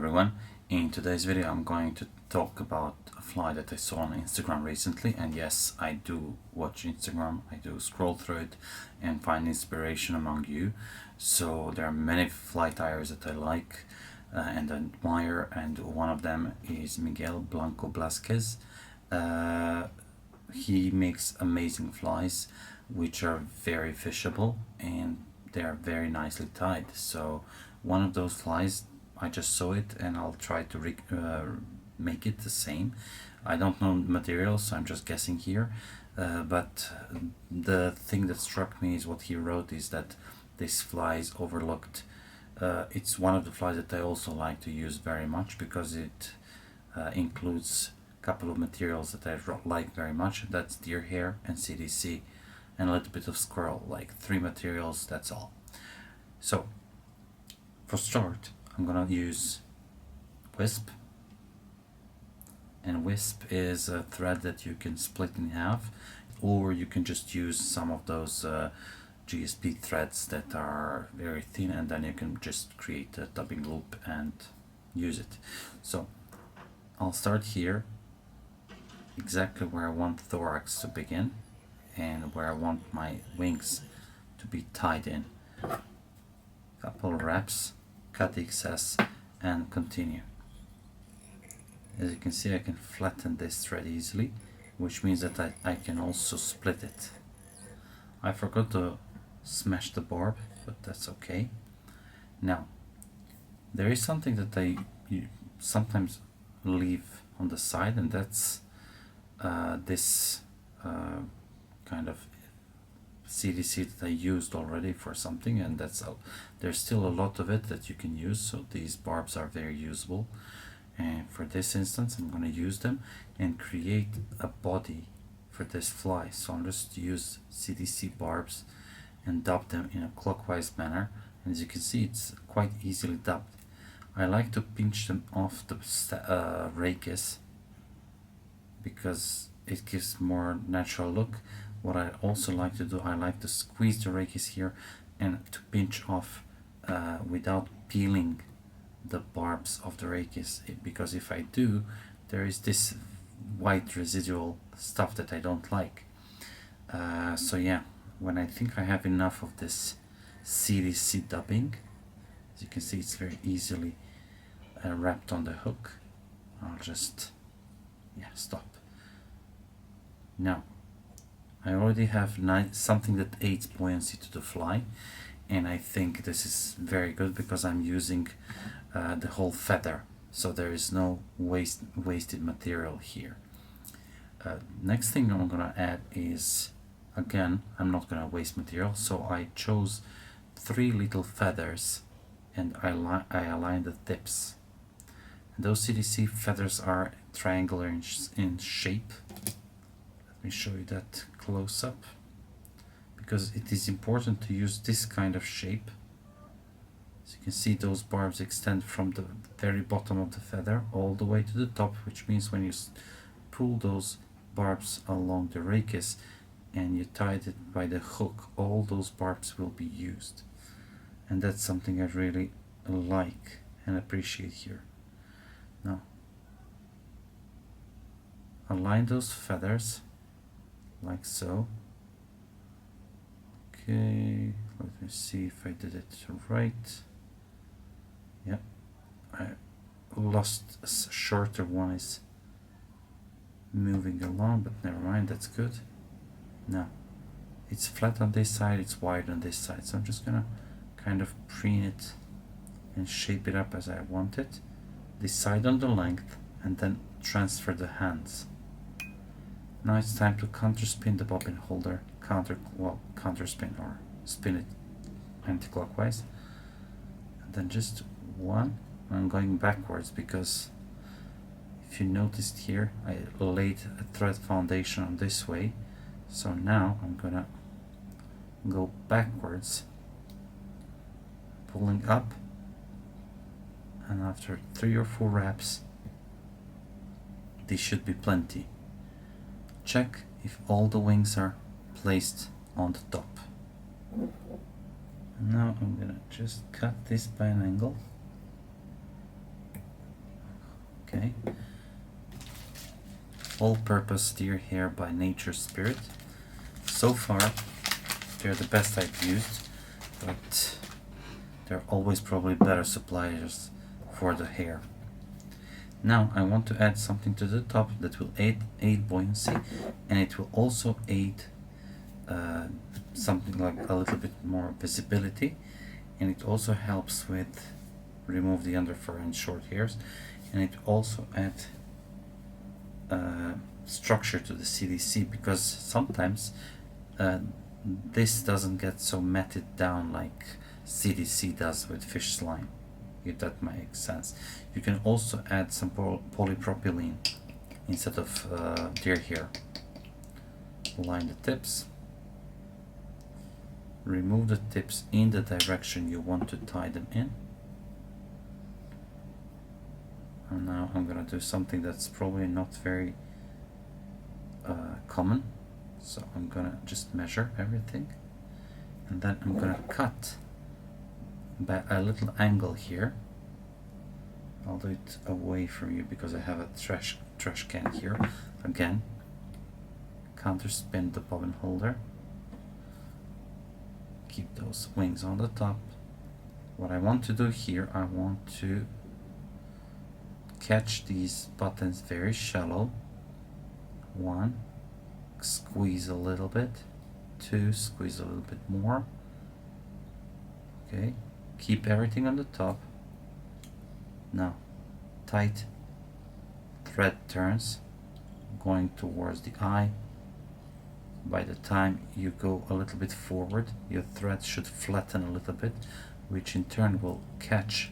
everyone. In today's video I'm going to talk about a fly that I saw on Instagram recently, and yes, I do watch Instagram, I do scroll through it and find inspiration among you. So there are many fly tyers that I like and admire, and one of them is Miguel Blanco Blasquez. He makes amazing flies which are very fishable and they are very nicely tied. So one of those flies, I just saw it and I'll try to make it the same. I don't know the materials, so I'm just guessing here. But the thing that struck me is what he wrote is that this fly is overlooked. It's one of the flies that I also like to use very much because it includes a couple of materials that I like very much. That's deer hair and CDC and a little bit of squirrel, like 3 materials, that's all. So for start, I'm gonna use wisp, and wisp is a thread that you can split in half, or you can just use some of those GSP threads that are very thin, and then you can just create a dubbing loop and use it. So I'll start here exactly where I want thorax to begin and where I want my wings to be tied in. Couple wraps, cut the excess and continue. As you can see, I can flatten this thread easily, which means that I can also split it. I forgot to smash the barb, but that's okay. Now, there is something that I sometimes leave on the side, and that's this kind of CDC that I used already for something, and there's still a lot of it that you can use, so these barbs are very usable. And for this instance, I'm going to use them and create a body for this fly. So I'll just use CDC barbs and dub them in a clockwise manner, and as you can see, it's quite easily dubbed. I like to pinch them off the rachis because it gives more natural look. What I also like to do, I like to squeeze the rachis here and to pinch off without peeling the barbs of the rachis, because if I do, there is this white residual stuff that I don't like. So yeah, when I think I have enough of this CDC dubbing, as you can see, it's very easily wrapped on the hook. I'll just stop. Now I already have something that aids buoyancy to the fly, and I think this is very good because I'm using the whole feather, so there is no wasted material here. Next thing I'm gonna add is, again, I'm not gonna waste material, so I chose 3 little feathers and I aligned the tips. And those CDC feathers are triangular in shape. Let me show you that close up, because it is important to use this kind of shape. As you can see, those barbs extend from the very bottom of the feather all the way to the top, which means when you pull those barbs along the rachis and you tie it by the hook, all those barbs will be used, and that's something I really like and appreciate here. Now align those feathers like so. Okay, let me see if I did it right. Yep, I lost a shorter one is moving along, but never mind, that's good. Now it's flat on this side, it's wide on this side, so I'm just gonna kind of preen it and shape it up as I want it. Decide on the length and then transfer the hands. Now it's time to counterspin the bobbin holder, counterspin or spin it anti-clockwise, and then just one. I'm going backwards because if you noticed here, I laid a thread foundation on this way, so now I'm gonna go backwards, pulling up, and after 3 or 4 wraps, this should be plenty. Check if all the wings are placed on the top. Now I'm gonna just cut this by an angle all-purpose steer hair by Nature Spirit. So far, they're the best I've used, but there are always probably better suppliers for the hair. Now I want to add something to the top that will aid buoyancy, and it will also aid something like a little bit more visibility, and it also helps with remove the underfur and short hairs, and it also adds structure to the CDC, because sometimes this doesn't get so matted down like CDC does with fish slime, if that makes sense. You can also add some polypropylene instead of deer hair. Line the tips, remove the tips in the direction you want to tie them in, and now I'm gonna do something that's probably not very common. So I'm gonna just measure everything, and then I'm gonna cut by a little angle here. I'll do it away from you because I have a trash can here. Again, counter spin the bobbin holder, keep those wings on the top. What I want to do here, I want to catch these buttons very shallow. 1, squeeze a little bit. 2, squeeze a little bit more. Okay, keep everything on the top. Now tight thread turns going towards the eye. By the time you go a little bit forward, your thread should flatten a little bit, which in turn will catch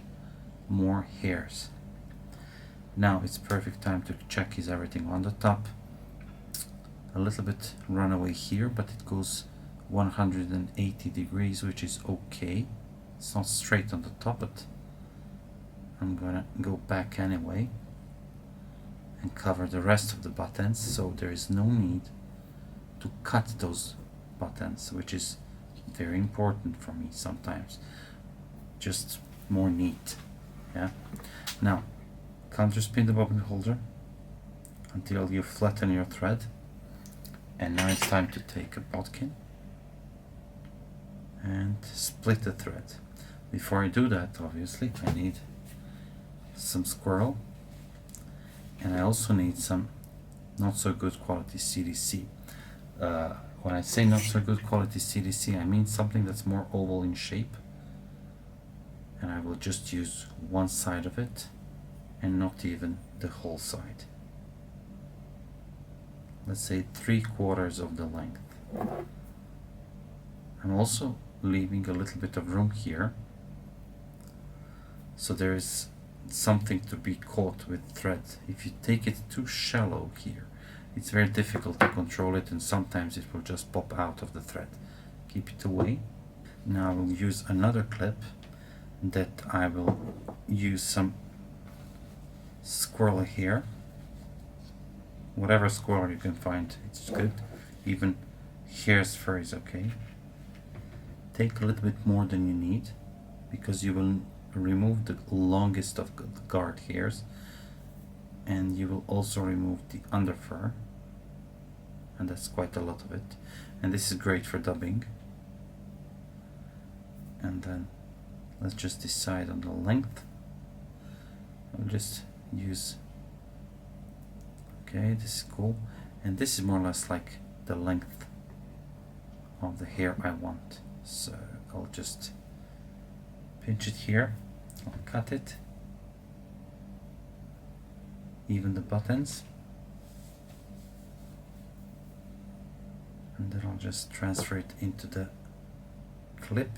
more hairs. Now it's perfect time to check is everything on the top. A little bit runaway here, but it goes 180 degrees, which is okay. It's not straight on the top, but I'm gonna go back anyway and cover the rest of the buttons, so there is no need to cut those buttons, which is very important for me sometimes. Just more neat. Yeah. Now counter spin the bobbin holder until you flatten your thread, and now it's time to take a bodkin and split the thread. Before I do that, obviously I need some squirrel, and I also need some not so good quality CDC. When I say not so good quality CDC, I mean something that's more oval in shape, and I will just use one side of it and not even the whole side. Let's say 3/4 of the length. I'm also leaving a little bit of room here, so there is something to be caught with thread. If you take it too shallow here, it's very difficult to control it, and sometimes it will just pop out of the thread. Keep it away. Now I will use another clip that I will use some squirrel hair. Whatever squirrel you can find, it's good. Even hare's fur is okay. Take a little bit more than you need, because you will remove the longest of the guard hairs, and you will also remove the underfur, and that's quite a lot of it, and this is great for dubbing. And then let's just decide on the length. I'll just use, okay, this is cool, and this is more or less like the length of the hair I want, so I'll just pinch it here, I'll cut it, even the buttons, and then I'll just transfer it into the clip,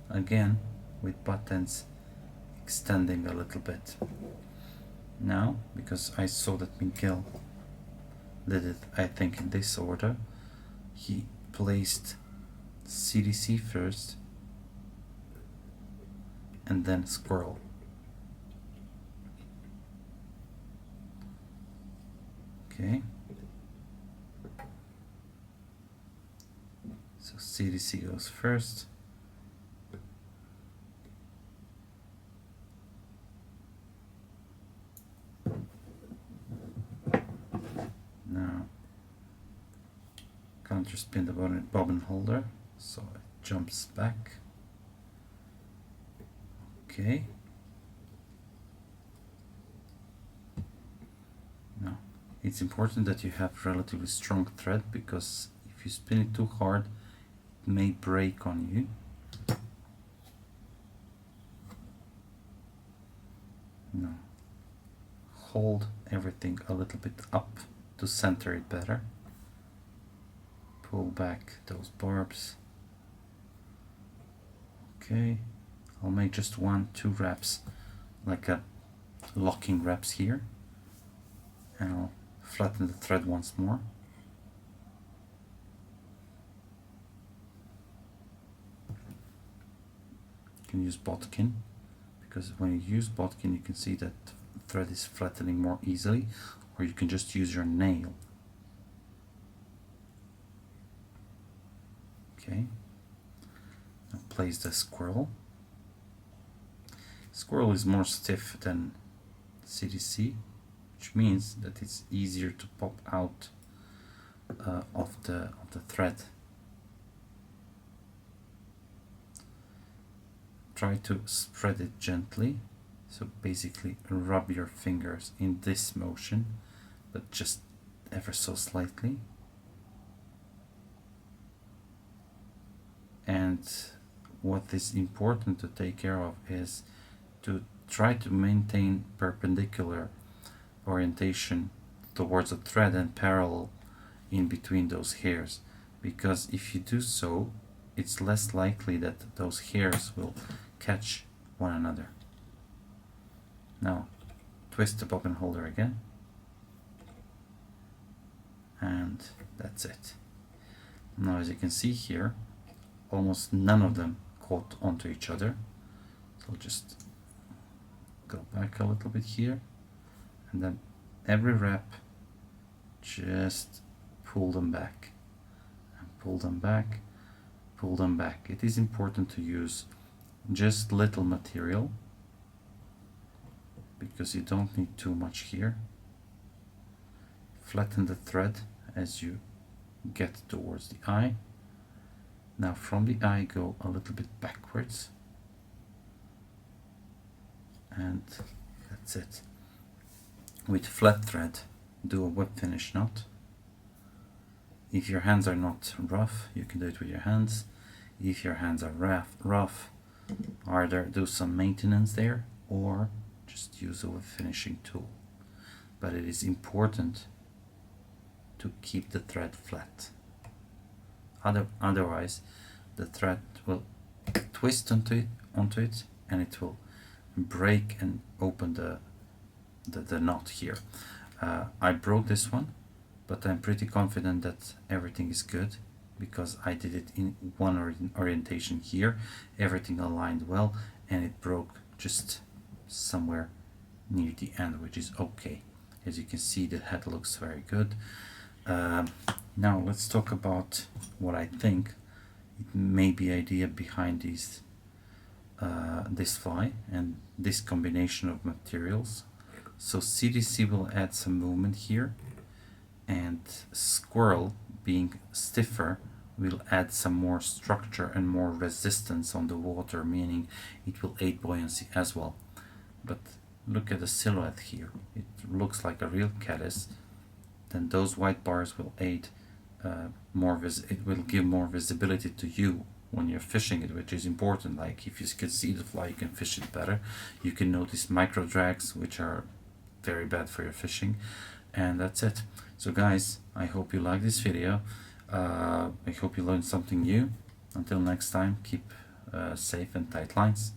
again with buttons extending a little bit. Now, because I saw that Miguel did it, I think in this order, he placed CDC first and then squirrel. Okay, so CDC goes first, center spin the bobbin holder so it jumps back. Okay. Now it's important that you have relatively strong thread, because if you spin it too hard it may break on you. Now hold everything a little bit up to center it better. Pull back those barbs. Okay, I'll make just 1-2 wraps, like a locking wraps here, and I'll flatten the thread once more. You can use bodkin, because when you use bodkin you can see that the thread is flattening more easily, or you can just use your nail. Okay, now place the squirrel. Squirrel is more stiff than CDC, which means that it's easier to pop out of the thread. Try to spread it gently, so basically rub your fingers in this motion, but just ever so slightly. And what is important to take care of is to try to maintain perpendicular orientation towards the thread and parallel in between those hairs, because if you do so, it's less likely that those hairs will catch one another. Now twist the bobbin holder again, and that's it. Now as you can see here, almost none of them caught onto each other, so I'll just go back a little bit here, and then every wrap just pull them back and pull them back, pull them back. It is important to use just little material, because you don't need too much here. Flatten the thread as you get towards the eye. Now from the eye go a little bit backwards, and that's it. With flat thread do a whip finish knot. If your hands are not rough, you can do it with your hands. If your hands are rough, either do some maintenance there or just use a whip finishing tool. But it is important to keep the thread flat. Otherwise the thread will twist onto it and it will break and open the knot here. I broke this one, but I'm pretty confident that everything is good, because I did it in one orientation here. Everything aligned well, and it broke just somewhere near the end, which is okay. As you can see, the head looks very good. Now let's talk about what I think it may be idea behind these this fly and this combination of materials. So CDC will add some movement here, and squirrel, being stiffer, will add some more structure and more resistance on the water, meaning it will aid buoyancy as well. But look at the silhouette here, it looks like a real caddis. Then those white bars will aid it will give more visibility to you when you're fishing it, which is important. Like if you can see the fly, you can fish it better. You can notice micro drags, which are very bad for your fishing. And that's it. So guys, I hope you like this video. I hope you learned something new. Until next time, keep safe and tight lines.